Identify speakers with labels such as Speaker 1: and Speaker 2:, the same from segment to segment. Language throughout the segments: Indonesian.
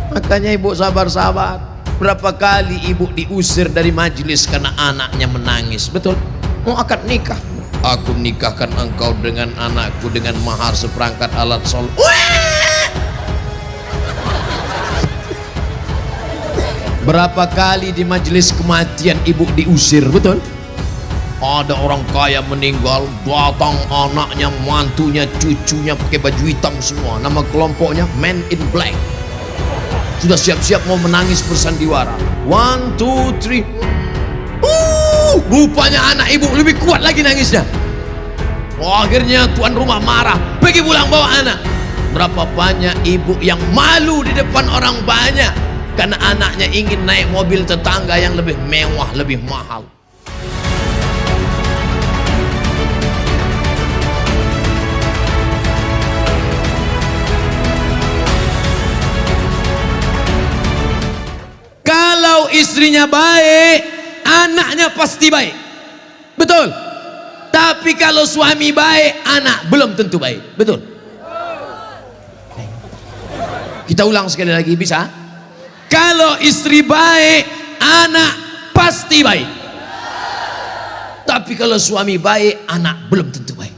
Speaker 1: Makanya ibu sabar-sabar. Berapa kali ibu diusir dari majelis karena anaknya menangis. Betul? Mau akad nikah, aku nikahkan engkau dengan anakku dengan mahar seperangkat alat sholat. Berapa kali di majelis kematian ibu diusir. Betul? Ada orang kaya meninggal, datang anaknya, mantunya, cucunya pakai baju hitam semua. Nama kelompoknya Men in Black. Sudah siap-siap mau menangis bersandiwara. 1, 2, 3. Rupanya anak ibu lebih kuat lagi nangisnya. Akhirnya tuan rumah marah, pergi pulang bawa anak. Berapa banyak ibu yang malu di depan orang banyak karena anaknya ingin naik mobil tetangga yang lebih mewah, lebih mahal. Kalau istrinya baik, anaknya pasti baik. Betul? Tapi kalau suami baik, anak belum tentu baik. Betul? Kita ulang sekali lagi, bisa? Kalau istri baik, anak pasti baik. Tapi kalau suami baik, anak belum tentu baik.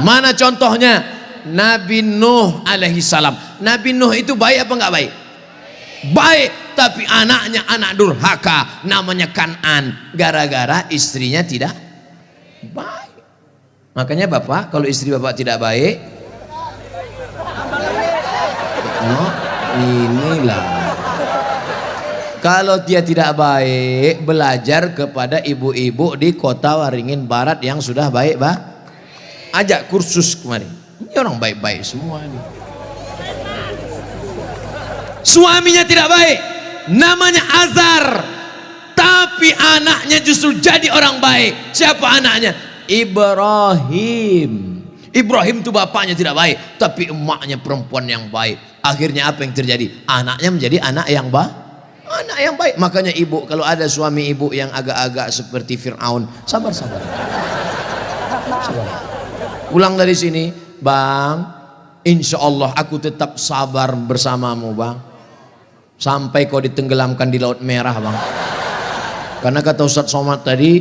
Speaker 1: Mana contohnya? Nabi Nuh alaihi salam. Nabi Nuh itu baik apa enggak baik? Baik, tapi anaknya anak durhaka, namanya Kan'an, gara-gara istrinya tidak baik. Makanya bapak, kalau istri bapak tidak baik, oh, inilah. Kalau dia tidak baik, belajar kepada ibu-ibu di kota Waringin Barat yang sudah baik, Pak. Ajak kursus kemarin. Ini orang baik-baik semua nih. Suaminya tidak baik, namanya Azar, tapi anaknya justru jadi orang baik. Siapa anaknya? Ibrahim. Ibrahim itu bapaknya tidak baik, tapi emaknya perempuan yang baik. Akhirnya apa yang terjadi? Anaknya menjadi anak yang baik. Anak yang baik. Makanya ibu, kalau ada suami ibu yang agak-agak seperti Fir'aun, sabar-sabar. Pulang dari sini, Bang, insya Allah aku tetap sabar bersamamu, Bang, sampai kau ditenggelamkan di Laut Merah, Bang. Karena kata Ustaz Somad tadi,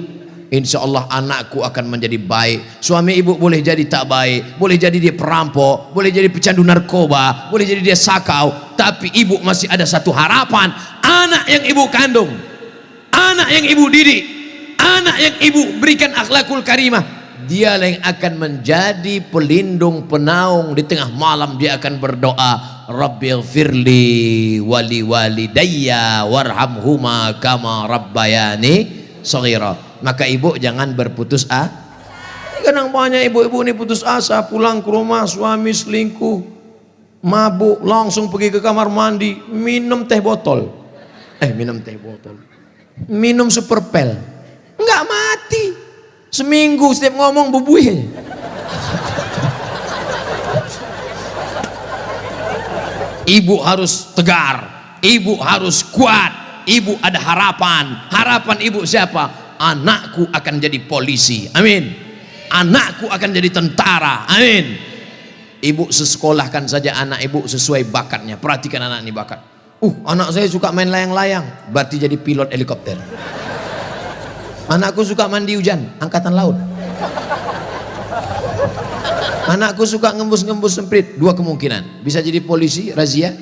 Speaker 1: insya Allah anakku akan menjadi baik. Suami ibu boleh jadi tak baik, boleh jadi dia perampok, boleh jadi pecandu narkoba, boleh jadi dia sakau, tapi ibu masih ada satu harapan. Anak yang ibu kandung, anak yang ibu didik, anak yang ibu berikan akhlakul karimah, dia yang akan menjadi pelindung penaung. Di tengah malam dia akan berdoa, Rabbil firli wali walidayya warhamhuma kama rabbayani shaghira. Maka ibu jangan berputus asa. Kadang banyak ibu-ibu ini putus asa, pulang ke rumah suami selingkuh, mabuk, langsung pergi ke kamar mandi, minum teh botol. Minum teh botol. Minum super pel. Enggak mati. Seminggu setiap ngomong bubuih. Ibu harus tegar, ibu harus kuat, ibu ada harapan. Harapan ibu siapa? Anakku akan jadi polisi, amin. Anakku akan jadi tentara, amin. Ibu sekolahkan saja anak ibu sesuai bakatnya. Perhatikan anak ini bakat. Anak saya suka main layang-layang, berarti jadi pilot helikopter. Anakku suka mandi hujan, angkatan laut. Anakku suka ngembus-ngembus semprit, dua kemungkinan. Bisa jadi polisi, razia.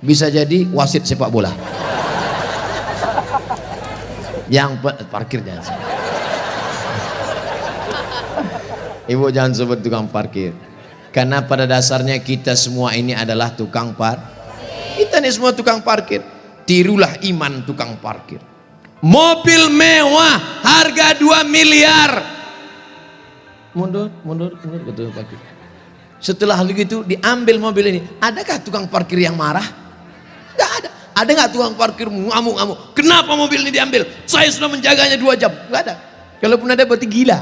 Speaker 1: Bisa jadi wasit sepak bola. Yang parkir jangan sebut. Ibu jangan sebut tukang parkir. Karena pada dasarnya kita semua ini adalah tukang parkir. Kita ini semua tukang parkir. Tirulah iman tukang parkir. Mobil mewah harga 2 miliar. Mundur betul parkir. Setelah begitu diambil mobil ini, adakah tukang parkir yang marah? Enggak ada. Ada nggak tukang parkir ngamuk-ngamuk? Kenapa mobil ini diambil? Saya sudah menjaganya 2 jam. Enggak ada. Kalaupun ada berarti gila.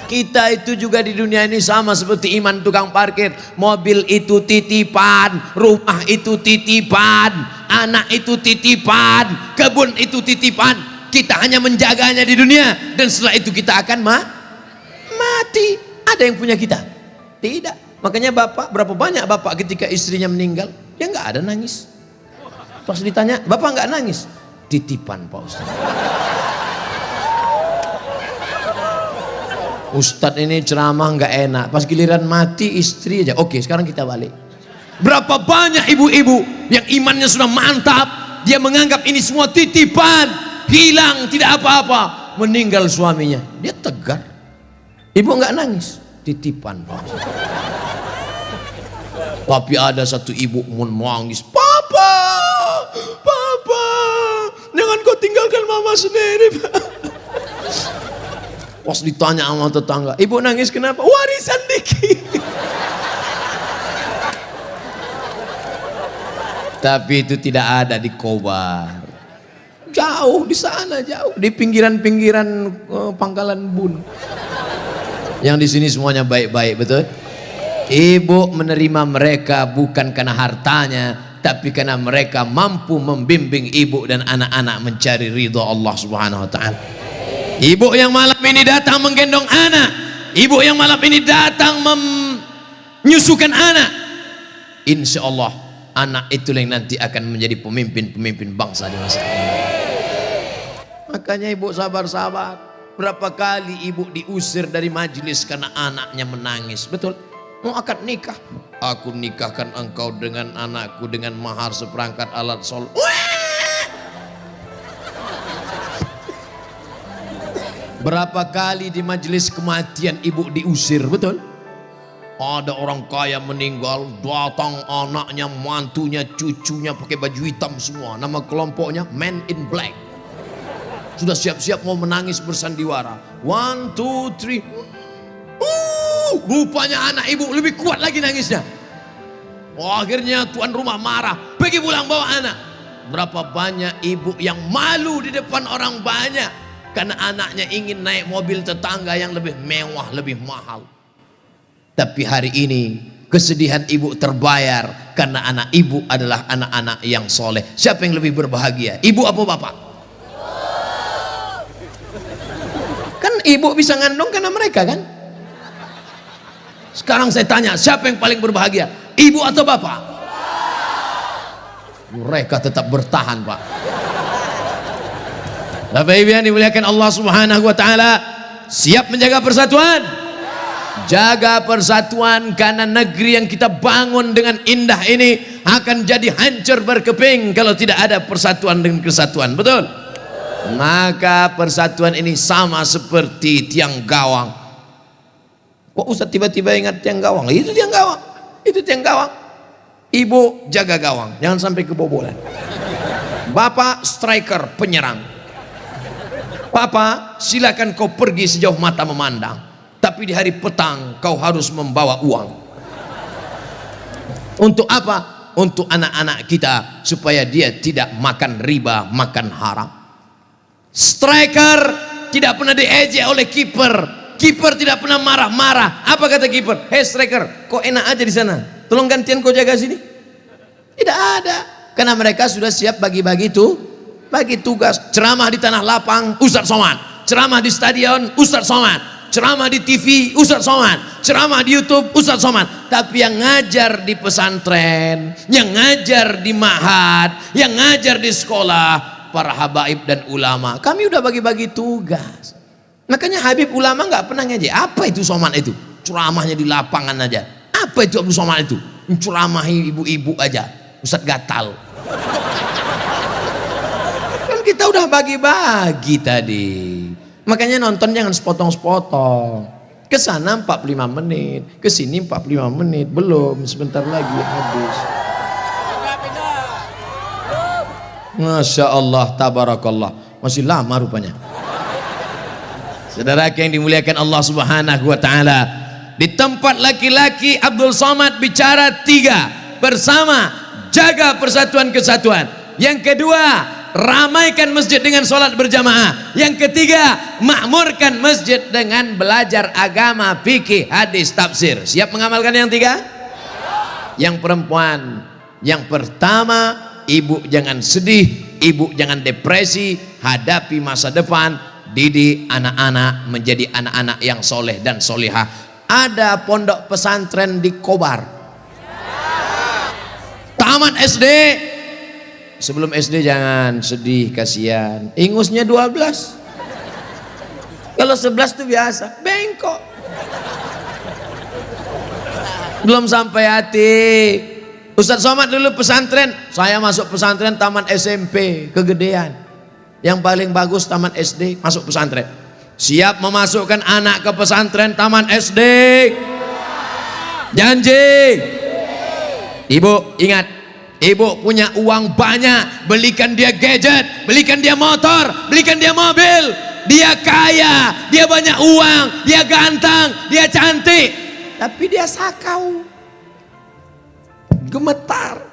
Speaker 1: Kita itu juga di dunia ini sama seperti iman tukang parkir. Mobil itu titipan, rumah itu titipan, anak itu titipan, kebun itu titipan. Kita hanya menjaganya di dunia, dan setelah itu kita akan mati. Ada yang punya kita? Tidak. Makanya bapak, berapa banyak bapak ketika istrinya meninggal, dia nggak ada nangis. Pas ditanya, bapak nggak nangis? Titipan Pak Ustaz. Ustadz ini ceramah nggak enak, pas giliran mati istri aja. Oke, sekarang kita balik. Berapa banyak ibu-ibu yang imannya sudah mantap, dia menganggap ini semua titipan, hilang tidak apa-apa, meninggal suaminya, dia tegar. Ibu nggak nangis, titipan Pak. Tapi ada satu ibu menangis, papa, jangan kau tinggalkan mama sendiri, Pak. Pas ditanya sama tetangga, ibu nangis kenapa? Warisan dikit. Tapi itu tidak ada di Kobar. Jauh di sana, jauh di pinggiran-pinggiran Pangkalan Bun. Yang di sini semuanya baik-baik, betul? Ibu menerima mereka bukan karena hartanya, tapi karena mereka mampu membimbing ibu dan anak-anak mencari ridho Allah Subhanahu wa taala. Ibu yang malam ini datang menggendong anak, ibu yang malam ini datang menyusukan anak, insya Allah anak itu yang nanti akan menjadi pemimpin-pemimpin bangsa di masa ini. Makanya ibu sabar-sabar. Berapa kali ibu diusir dari majelis karena anaknya menangis, betul? Mau akad nikah, aku nikahkan engkau dengan anakku dengan mahar seperangkat alat sholat. Berapa kali di majelis kematian ibu diusir, betul? Ada orang kaya meninggal, datang anaknya, mantunya, cucunya pakai baju hitam semua. Nama kelompoknya Men in Black. Sudah siap-siap mau menangis bersandiwara. 1, 2, 3. Rupanya anak ibu lebih kuat lagi nangisnya. Akhirnya tuan rumah marah, pergi pulang bawa anak. Berapa banyak ibu yang malu di depan orang banyak karena anaknya ingin naik mobil tetangga yang lebih mewah, lebih mahal. Tapi hari ini kesedihan ibu terbayar karena anak ibu adalah anak-anak yang soleh. Siapa yang lebih berbahagia, ibu apa bapak? Kan ibu bisa ngandung karena mereka kan. Sekarang saya tanya, siapa yang paling berbahagia, ibu atau bapak? Mereka tetap bertahan, Pak. Bapak Ibu yang dimuliakan Allah Subhanahu wa taala, siap menjaga persatuan? Jaga persatuan, karena negeri yang kita bangun dengan indah ini akan jadi hancur berkeping kalau tidak ada persatuan dan kesatuan, betul? Maka persatuan ini sama seperti tiang gawang. Kok Ustaz tiba-tiba ingat tiang gawang? Itu tiang gawang, itu tiang gawang. Ibu jaga gawang, jangan sampai kebobolan. Bapak striker, penyerang. Papa silakan kau pergi sejauh mata memandang, tapi di hari petang kau harus membawa uang. Untuk apa? Untuk anak-anak kita, supaya dia tidak makan riba, makan haram. Striker tidak pernah diejek oleh kiper. Kiper tidak pernah marah-marah. Apa kata kiper? Hei striker, kok enak aja di sana, tolong gantian kau jaga sini. Tidak ada, karena mereka sudah siap bagi-bagi itu, bagi tugas. Ceramah di tanah lapang Ustadz Somad, ceramah di stadion Ustadz Somad, ceramah di TV Ustadz Somad, ceramah di YouTube Ustadz Somad. Tapi yang ngajar di pesantren, yang ngajar di ma'had, yang ngajar di sekolah, para habaib dan ulama, kami udah bagi-bagi tugas. Makanya Habib ulama nggak pernah ngaji. Apa itu Somad itu? Ceramahnya di lapangan aja. Apa itu Abdul Somad itu? Ceramahi ibu-ibu aja, Ustadz gatal. Kan kita udah bagi-bagi tadi. Makanya nonton jangan sepotong-sepotong. Kesana 45 menit, kesini 45 menit, belum, sebentar lagi habis. Masya Allah, tabarakallah, masih lama rupanya. Saudara yang dimuliakan Allah Subhanahu wa taala, di tempat laki-laki Abdul Somad bicara 3, bersama jaga persatuan kesatuan. Yang kedua, ramaikan masjid dengan sholat berjamaah. Yang ketiga, makmurkan masjid dengan belajar agama, fikih, hadis, tafsir. Siap mengamalkan yang 3? Yang perempuan, yang pertama, ibu jangan sedih, ibu jangan depresi, hadapi masa depan, didik anak-anak menjadi anak-anak yang soleh dan solehah. ada pondok pesantren di Kobar. Tamat SD. Sebelum SD jangan sedih, kasihan. Ingusnya 12. Kalau 11 itu biasa, bengkok. Belum sampai hati. Ustadz Somad dulu pesantren, saya masuk pesantren tamat SMP, kegedean. Yang paling bagus tamat SD, masuk pesantren. Siap memasukkan anak ke pesantren tamat SD? Janji? Ibu ingat, ibu punya uang banyak, belikan dia gadget, belikan dia motor, belikan dia mobil. Dia kaya, dia banyak uang, dia ganteng, dia cantik, tapi dia sakau, gemetar,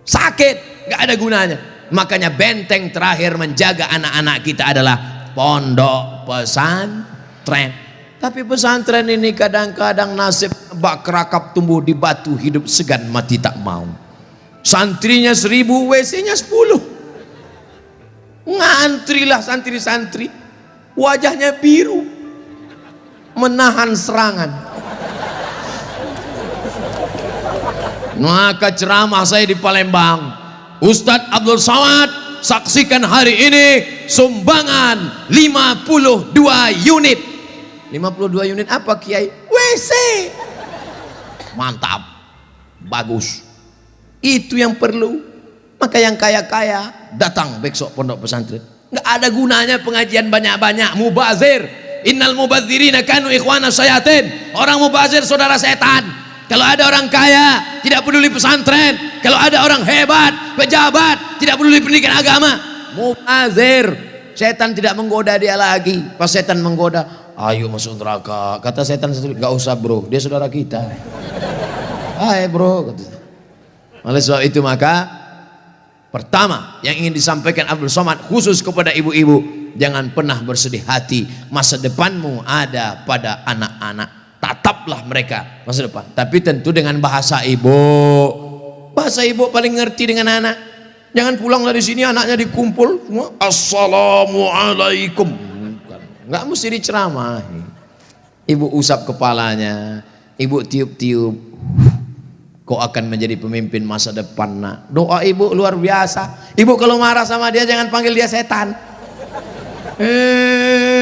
Speaker 1: sakit, gak ada gunanya. Makanya benteng terakhir menjaga anak-anak kita adalah pondok pesantren. Tapi pesantren ini kadang-kadang nasib bak kerakap tumbuh di batu, hidup segan mati tak mau. Santrinya 1000, WC-nya 10. Ngantrilah santri-santri, wajahnya biru, menahan serangan. Maka ceramah saya di Palembang, Ustadz Abdul Somad saksikan hari ini sumbangan 52 unit. 52 unit apa Kiai? WC. Mantap, bagus, itu yang perlu. Maka yang kaya-kaya datang besok pondok pesantren. Nggak ada gunanya pengajian banyak-banyak, mubazir. Innal mubazirina kanu ikhwana syayatin. Orang mubazir saudara setan. Kalau ada orang kaya tidak peduli pesantren, kalau ada orang hebat, pejabat tidak peduli pendidikan agama, mubazir. Setan tidak menggoda dia lagi. Pas setan menggoda, ayo masuk neraka. Kata setan sendiri, nggak usah bro, dia saudara kita. Hai bro. Oleh sebab itu maka pertama yang ingin disampaikan Abdul Somad khusus kepada ibu-ibu, jangan pernah bersedih hati. Masa depanmu ada pada anak-anak. Tataplah mereka masa depan, tapi tentu dengan bahasa ibu. Bahasa ibu paling ngerti dengan anak. Jangan pulang dari sini anaknya dikumpul semua assalamualaikum. Nggak mesti diceramahi. Ibu usap kepalanya, ibu tiup-tiup. Kau akan menjadi pemimpin masa depan nak. Doa ibu luar biasa. Ibu kalau marah sama dia jangan panggil dia setan.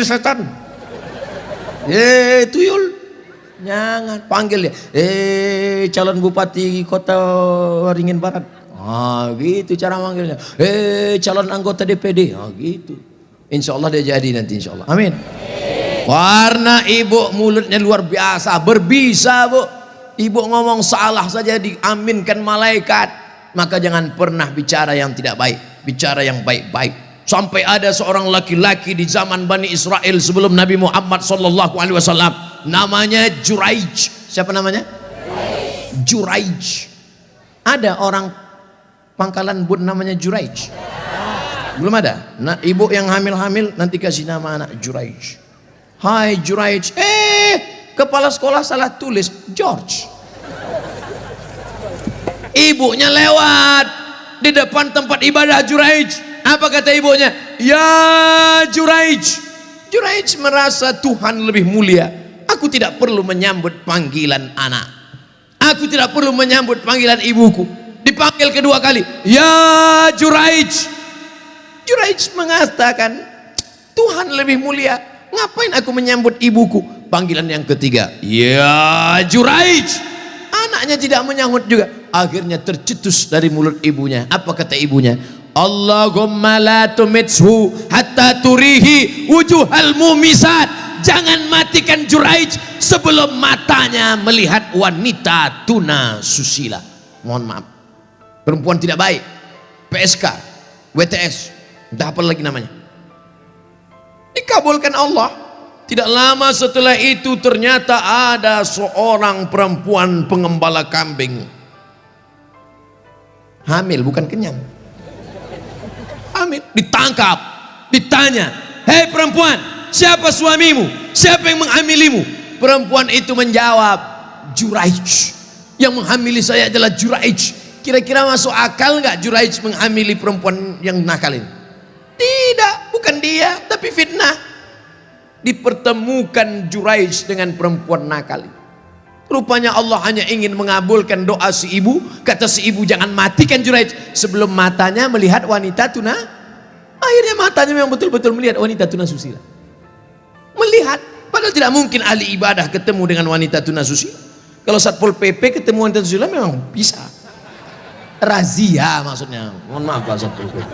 Speaker 1: Setan. Tuyul. Jangan panggil dia. Calon bupati kota Waringin Barat. Gitu cara manggilnya. Calon anggota DPD. Gitu. Insya Allah dia jadi nanti insya Allah. Amin. Karena ibu mulutnya luar biasa, berbisa bu. Ibu ngomong salah saja diaminkan malaikat. Maka jangan pernah bicara yang tidak baik, bicara yang baik-baik. Sampai ada seorang laki-laki di zaman Bani Israel sebelum Nabi Muhammad SAW, namanya Juraij. Siapa namanya? Juraij. Ada orang Pangkalan Bun namanya Juraij? Belum ada. Nah, ibu yang hamil-hamil nanti kasih nama anak Juraij. Hai Juraij. Kepala sekolah salah tulis George. Ibunya lewat di depan tempat ibadah Juraij. Apa kata ibunya? Ya Juraij. Juraij merasa Tuhan lebih mulia. Aku tidak perlu menyambut panggilan anak. Aku tidak perlu menyambut panggilan ibuku. Dipanggil kedua kali. Ya Juraij. Juraij mengatakan Tuhan lebih mulia. Ngapain aku menyambut ibuku? Panggilan yang ketiga. Ya Juraij. Anaknya tidak menyambut juga. Akhirnya tercetus dari mulut ibunya. Apa kata ibunya? Allahumma la tumithu hatta turihi wujuhal mumisat. Jangan matikan Juraij sebelum matanya melihat wanita tuna susila. Mohon maaf, perempuan tidak baik, PSK, WTS, entah apa lagi namanya. Dikabulkan Allah. Tidak lama setelah itu ternyata ada seorang perempuan pengembala kambing, hamil bukan kenyang, hamil, ditangkap, ditanya, hei perempuan, siapa suamimu? Siapa yang menghamilimu? Perempuan itu menjawab, Juraij. Yang menghamili saya adalah Juraij. Kira-kira masuk akal nggak Juraij menghamili perempuan yang nakal ini? Tidak, bukan dia, tapi fitnah. dipertemukan Juraij dengan perempuan nakal. Rupanya Allah hanya ingin mengabulkan doa si ibu. Kata si ibu, jangan matikan Juraij sebelum matanya melihat wanita tuna. Akhirnya matanya memang betul-betul melihat wanita tuna susila. Melihat, padahal tidak mungkin ahli ibadah ketemu dengan wanita tuna susila. Kalau Satpol PP ketemu wanita susila memang bisa. Razia maksudnya. Mohon maaf Pak Satpol PP.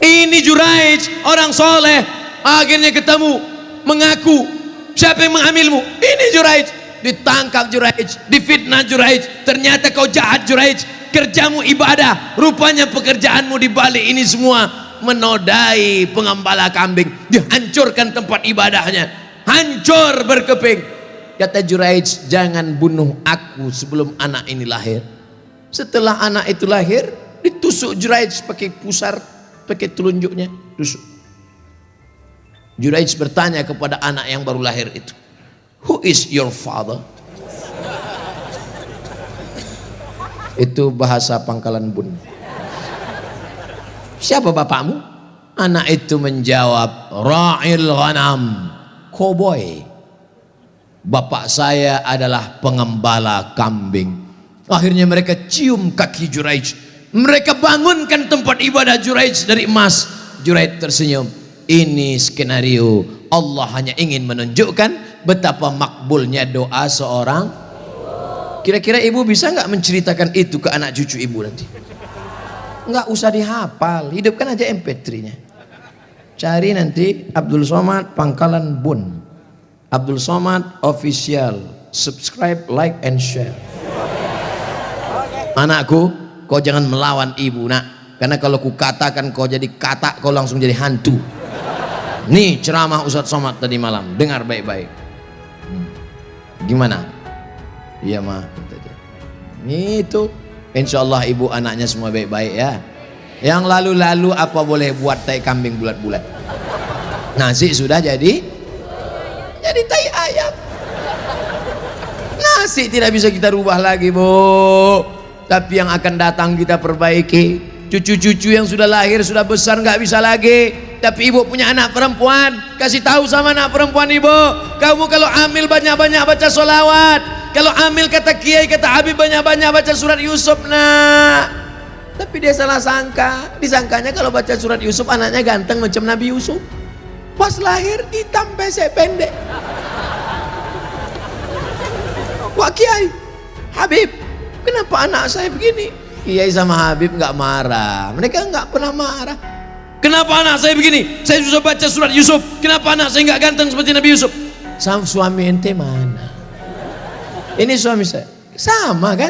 Speaker 1: Ini Juraij, orang soleh, akhirnya ketemu, mengaku, siapa yang mengambilmu? Ini Juraij. Ditangkap Juraij, difitnah Juraij. Ternyata kau jahat Juraij, kerjamu ibadah, rupanya pekerjaanmu di balik ini semua menodai pengembala kambing. Dihancurkan tempat ibadahnya, hancur berkeping. Kata Juraij, jangan bunuh aku sebelum anak ini lahir. Setelah anak itu lahir, ditusuk Juraij pakai pusar, pakai telunjuknya, tusuk. Juraij bertanya kepada anak yang baru lahir itu, who is your father? Itu bahasa Pangkalan Bun. Siapa bapakmu? Anak itu menjawab, ra'il ghanam, koboi. Bapak saya adalah pengembala kambing. Akhirnya mereka cium kaki Juraij. Mereka bangunkan tempat ibadah Juraij dari emas. Juraij tersenyum. Ini skenario Allah hanya ingin menunjukkan betapa makbulnya doa seorang. Kira-kira ibu bisa nggak menceritakan itu ke anak cucu ibu nanti? Nggak usah dihafal, hidupkan aja MP3-nya. Cari nanti Abdul Somad Pangkalan Bun, Abdul Somad Official. Subscribe, like, and share. Anakku, kau jangan melawan ibu nak, karena kalau ku katakan kau jadi katak, kau langsung jadi hantu. Nih ceramah Ustadz Somad tadi malam, dengar baik-baik. Gimana? Iya mah. Itu, insya Allah ibu anaknya semua baik-baik ya. Yang lalu-lalu apa boleh buat tai kambing bulat-bulat. Nasi sudah jadi tai ayam. Nasi tidak bisa kita rubah lagi bu. Tapi yang akan datang kita perbaiki. Cucu-cucu yang sudah lahir, sudah besar nggak bisa lagi. Tapi ibu punya anak perempuan, kasih tahu sama anak perempuan ibu, kamu kalau hamil banyak-banyak baca sholawat. Kalau hamil kata kiai, kata Habib, banyak-banyak baca surat Yusuf nak. Tapi dia salah sangka, disangkanya kalau baca surat Yusuf anaknya ganteng macam Nabi Yusuf. Pas lahir hitam pesek pendek. Wah kiai, Habib, kenapa anak saya begini? Kiai sama Habib nggak marah, mereka nggak pernah marah. Kenapa anak saya begini? Saya sudah baca surat Yusuf. Kenapa anak saya nggak ganteng seperti Nabi Yusuf? Sama suami ente mana? Ini suami saya. Sama kan?